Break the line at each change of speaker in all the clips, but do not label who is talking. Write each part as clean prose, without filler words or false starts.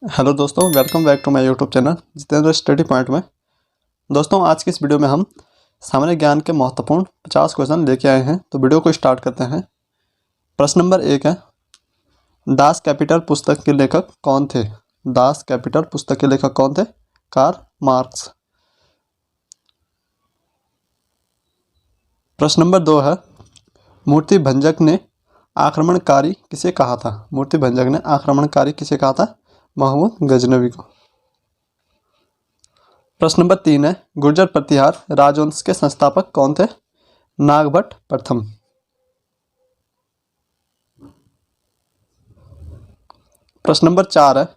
Hello दोस्तों, welcome back to my YouTube channel Jitendra study point में। दोस्तों, आज की इस वीडियो में हम सामान्य ज्ञान के महत्वपूर्ण 50 क्वेश्चन लेके आए हैं। तो वीडियो को स्टार्ट करते हैं। प्रश्न नंबर 1 है, दास कैपिटल पुस्तक के लेखक कौन थे? दास कैपिटल पुस्तक के लेखक कौन थे? Karl Marx. प्रश्न नंबर 2 है, मूर्ति भंजक ने आक्रमणकारी किसे कहा था? मूर्ति भंजक ने आक्रमणकारी किसे कहा था? महमूद गजनवी को। प्रश्न नंबर 3 है, गुर्जर प्रतिहार राजवंश के संस्थापक कौन थे? नागभट्ट प्रथम। प्रश्न नंबर 4 है,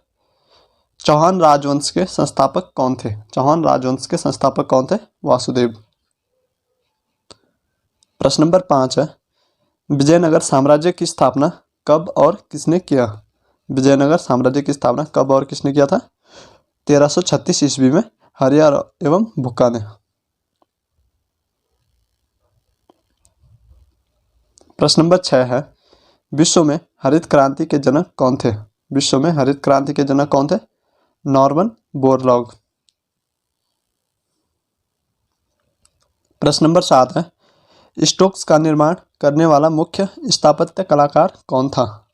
चौहान राजवंश के संस्थापक कौन थे? चौहान राजवंश के संस्थापक कौन थे? वासुदेव। प्रश्न नंबर 5 है, विजयनगर साम्राज्य की स्थापना कब और किसने किया? विजयनगर साम्राज्य की स्थापना कब और किसने किया था? 1336 ईस्वी में हरियार एवं भुक्का ने। प्रश्न नंबर 6 है, विश्व में हरित क्रांति के जनक कौन थे? विश्व में हरित क्रांति के जनक कौन थे? Norman Borlaug. प्रश्न नंबर 7 है, स्टोक्स का निर्माण करने वाला मुख्य स्थापत्य कलाकार कौन था?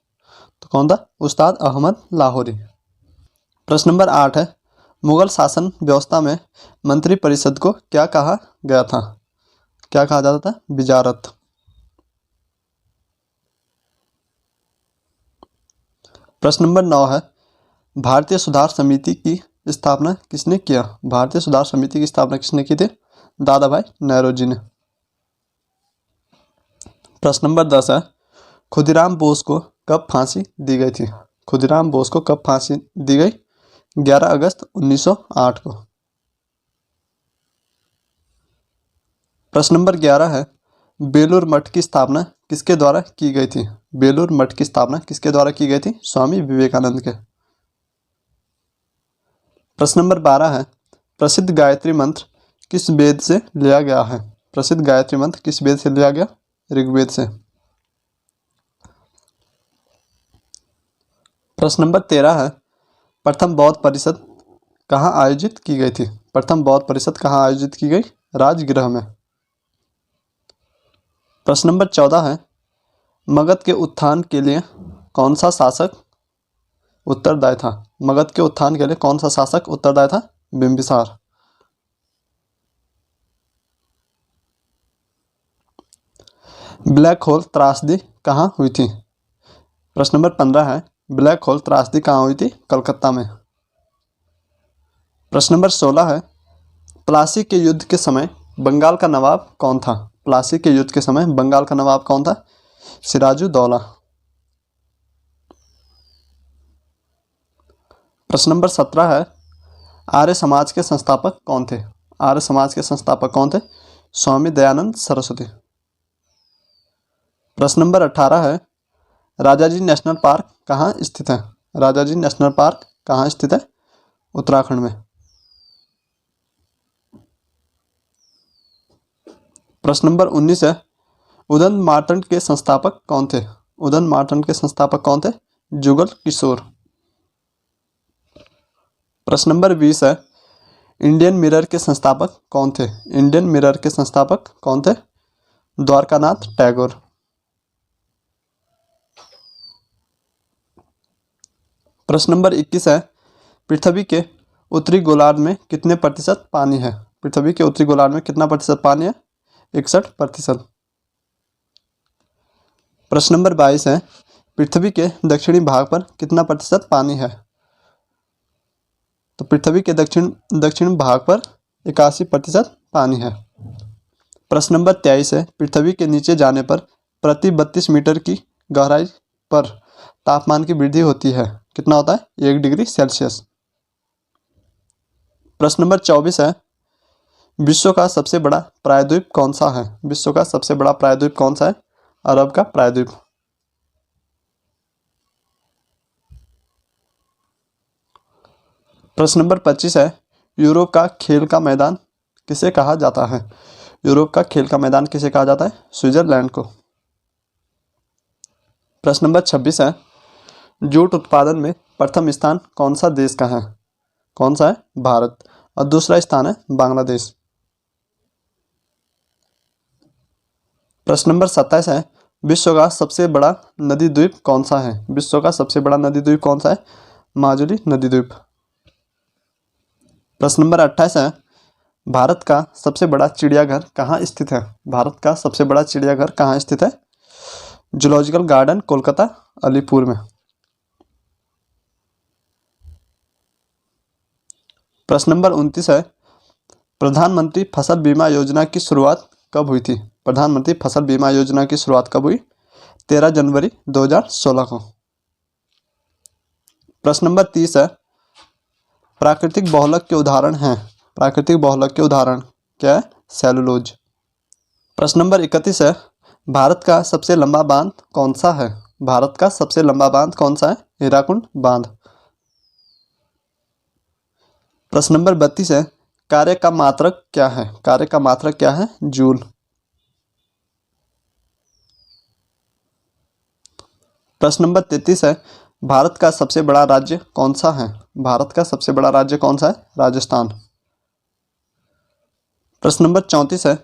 तो कौन था? उस्ताद अहमद लाहौरी। प्रश्न नंबर 8 है, मुगल शासन व्यवस्था में मंत्रिपरिषद को क्या कहा गया था? क्या कहा जाता था? विजारत। प्रश्न नंबर 9 है, भारतीय सुधार समिति की स्थापना किसने किया? भारतीय सुधार समिति की स्थापना किसने की थी? दादा भाई नौरोजी ने। प्रश्न नंबर 10 है, खुदीराम बोस को कब फांसी दी गई थी? खुदीराम बोस को कब फांसी दी गई? 11 अगस्त 1908 को। प्रश्न नंबर 11 है, बेलूर मठ की स्थापना किसके द्वारा की गई थी? बेलूर मठ की स्थापना किसके द्वारा की गई थी? स्वामी विवेकानंद के। प्रश्न नंबर 12 है, प्रसिद्ध गायत्री मंत्र किस वेद से लिया गया है? प्रसिद्ध गायत्री मंत्र किस वेद से लिया गया? ऋग्वेद से। प्रश्न नंबर 13 है, प्रथम बौद्ध परिषद कहाँ आयोजित की गई थी? प्रथम बौद्ध परिषद कहाँ आयोजित की गई? राजगृह में। प्रश्न नंबर 14 है, मगध के उत्थान के लिए कौन सा शासक उत्तरदायी था? मगध के उत्थान के लिए कौन सा शासक उत्तरदायी था? बिंबिसार। ब्लैक होल त्रासदी कहाँ हुई थी? प्रश्न नंबर 15 है, ब्लैक होल त्रासदी कहाँ हुई थी? कलकत्ता में। प्रश्न नंबर 16 है, प्लासी के युद्ध के समय बंगाल का नवाब कौन था? प्लासी के युद्ध के समय बंगाल का नवाब कौन था? सिराजुद्दौला। प्रश्न नंबर 17 है, आर्य समाज के संस्थापक कौन थे? आर्य समाज के संस्थापक कौन थे? स्वामी दयानंद सरस्वती। प्रश्न नंबर 18 है, राजाजी नेशनल पार्क कहाँ स्थित है? राजाजी नेशनल पार्क कहाँ स्थित है? उत्तराखंड में। प्रश्न नंबर 19 है, उदंत मार्तंड के संस्थापक कौन थे? उदंत मार्तंड के संस्थापक कौन थे? जुगल किशोर। प्रश्न नंबर 20 है, इंडियन मिरर के संस्थापक कौन थे? इंडियन मिरर के संस्थापक कौन थे? द्वारकानाथ टैगोर। प्रश्न नंबर 21 है, पृथ्वी के उत्तरी गोलार्ध में कितने प्रतिशत पानी है? पृथ्वी के उत्तरी गोलार्ध में कितना प्रतिशत पानी है? 61%। प्रश्न नंबर 22 है, पृथ्वी के दक्षिणी भाग पर कितना प्रतिशत पानी है? तो पृथ्वी के दक्षिण भाग पर 81% पानी है। प्रश्न नंबर 23 है, पृथ्वी के नीचे जाने पर प्रति 32 मीटर की गहराई पर तापमान की वृद्धि होती है। कितना होता है? 1 डिग्री सेल्सियस। प्रश्न नंबर 24 है, विश्व का सबसे बड़ा प्रायद्वीप कौन सा है? विश्व का सबसे बड़ा प्रायद्वीप कौन सा है? अरब का प्रायद्वीप। प्रश्न नंबर 25 है, यूरोप का खेल का मैदान किसे कहा जाता है? यूरोप का खेल का मैदान किसे कहा जाता है? स्विट्जरलैंड को। प्रश्न नंबर 26 है, जूट उत्पादन में प्रथम स्थान कौन सा देश का है? कौन सा है? भारत। और दूसरा स्थान है बांग्लादेश। प्रश्न नंबर 27 है, विश्व का सबसे बड़ा नदी द्वीप कौन सा है? विश्व का सबसे बड़ा नदी द्वीप कौन सा है? माजुली नदी द्वीप। प्रश्न नंबर 28 है, भारत का सबसे बड़ा चिड़ियाघर कहाँ स्थित है? भारत का सबसे बड़ा चिड़ियाघर कहाँ स्थित है? जूलॉजिकल गार्डन कोलकाता, अलीपुर में। प्रश्न नंबर 29 है, प्रधानमंत्री फसल बीमा योजना की शुरुआत कब हुई थी? प्रधानमंत्री फसल बीमा योजना की शुरुआत कब हुई? 13 जनवरी 2016 को। प्रश्न नंबर 30 है, प्राकृतिक बहुलक के उदाहरण हैं। प्राकृतिक बहुलक के उदाहरण क्या है? सेलुलोज। प्रश्न नंबर 31 है, भारत का सबसे लंबा बांध कौन सा है? भारत का सबसे लंबा बांध कौन सा है? हीराकुंड बांध। प्रश्न नंबर 32 है, कार्य का मात्रक क्या है? कार्य का मात्रक क्या है? जूल। प्रश्न नंबर 33 है, भारत का सबसे बड़ा राज्य कौन सा है? भारत का सबसे बड़ा राज्य कौन सा है? राजस्थान। प्रश्न नंबर 34 है,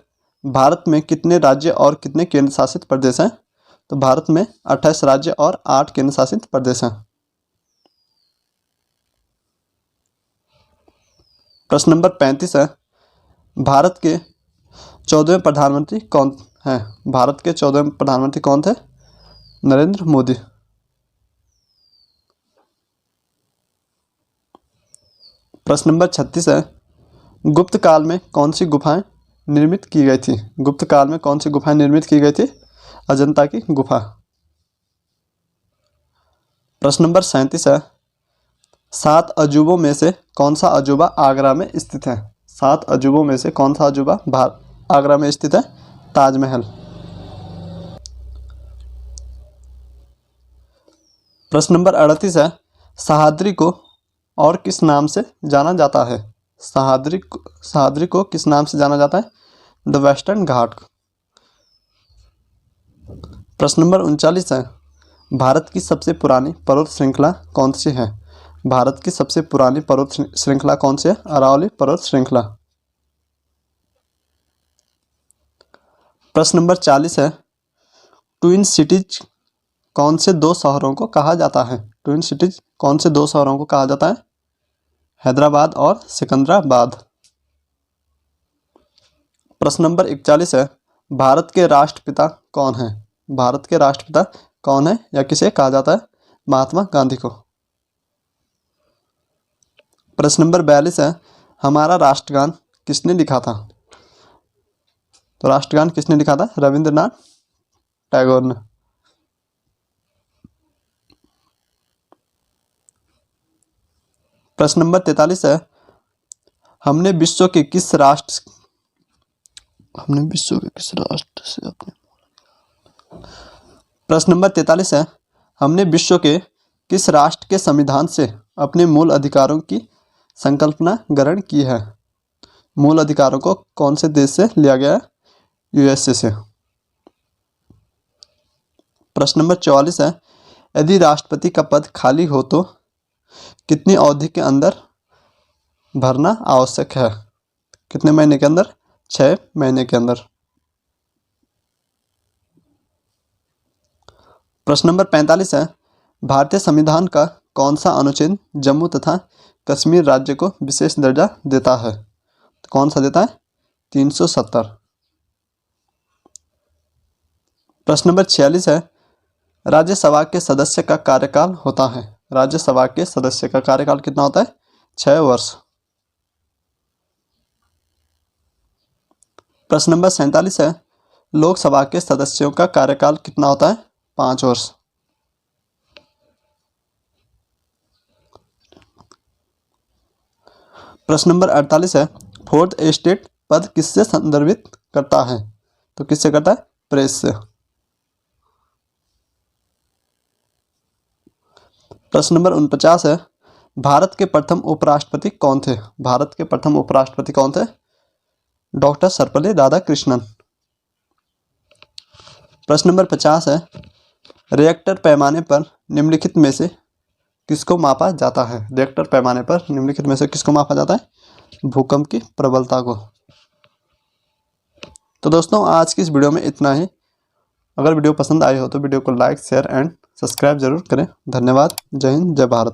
भारत में कितने राज्य और कितने केंद्र शासित प्रदेश हैं? तो भारत में 28 राज्य और 8 केंद्र शासित प्रदेश हैं। प्रश्न नंबर 35 है, भारत के 14वें प्रधानमंत्री कौन हैं? भारत के 14वें प्रधानमंत्री कौन थे? नरेंद्र मोदी। प्रश्न नंबर 36 है, गुप्त काल में कौन सी गुफाएं निर्मित की गई थी? गुप्त काल में कौन सी गुफाएं निर्मित की गई थी? अजंता की गुफा। प्रश्न नंबर 37 है, 7 अजूबों में से कौन सा अजूबा आगरा में स्थित है? 7 अजूबों में से कौन सा अजूबा आगरा में स्थित है? ताजमहल। प्रश्न नंबर 38 है, सह्याद्री को और किस नाम से जाना जाता है? सह्याद्री को किस नाम से जाना जाता है? द वेस्टर्न घाट। प्रश्न नंबर 39 है, भारत की सबसे पुरानी पर्वत श्रृंखला कौन सी है? भारत की सबसे पुरानी पर्वत श्रृंखला कौन सी है? अरावली पर्वत श्रृंखला। प्रश्न नंबर 40 है, ट्विन सिटीज कौन से 2 शहरों को कहा जाता है? ट्विन सिटीज कौन से 2 शहरों को कहा जाता है? हैदराबाद और सिकंदराबाद। प्रश्न नंबर 41 है, भारत के राष्ट्रपिता कौन है? भारत के राष्ट्रपिता कौन है या किसे कहा जाता है? महात्मा गांधी को। प्रश्न नंबर 42 है, हमारा राष्ट्रगान किसने लिखा था? तो राष्ट्रगान किसने लिखा था? रविंद्रनाथ टैगोर ने। प्रश्न नंबर 43 है, हमने विश्व के किस राष्ट्र से अपने प्रश्न नंबर 43 है, हमने विश्व के किस राष्ट्र के संविधान से अपने मूल अधिकारों की संकल्पना ग्रहण की है? मूल अधिकारों को कौन से देश से लिया गया है? यूएसए से। प्रश्न नंबर 44 है, यदि राष्ट्रपति का पद खाली हो तो कितनी अवधि के अंदर भरना आवश्यक है? कितने महीने के अंदर? 6 महीने के अंदर। प्रश्न नंबर 45 है, भारतीय संविधान का कौन सा अनुच्छेद जम्मू तथा कश्मीर राज्य को विशेष दर्जा देता है? तो कौन सा देता है? 370। प्रश्न नंबर 46 है, राज्यसभा के सदस्य का कार्यकाल होता है? राज्यसभा के सदस्य का कार्यकाल कितना होता है? 6 वर्ष। प्रश्न नंबर 47 है, लोकसभा के सदस्यों का कार्यकाल कितना होता है? 5 वर्ष। प्रश्न नंबर 48 है, फोर्थ एस्टेट पद किससे संदर्भित करता है? तो किससे करता है? प्रेस से। प्रश्न नंबर 49 है, भारत के प्रथम उपराष्ट्रपति कौन थे? भारत के प्रथम उपराष्ट्रपति कौन थे? डॉक्टर सर्वपल्ली राधाकृष्णन। प्रश्न नंबर 50 है, रिएक्टर पैमाने पर निम्नलिखित में से किसको मापा जाता है? रिएक्टर पैमाने पर निम्नलिखित में से किसको मापा जाता है? भूकंप की प्रबलता को। तो दोस्तों आज की इस वीडियो में इतना ही। अगर वीडियो पसंद आई हो तो वीडियो को लाइक, शेयर एंड सब्सक्राइब जरूर करें। धन्यवाद। जय हिंद, जय भारत।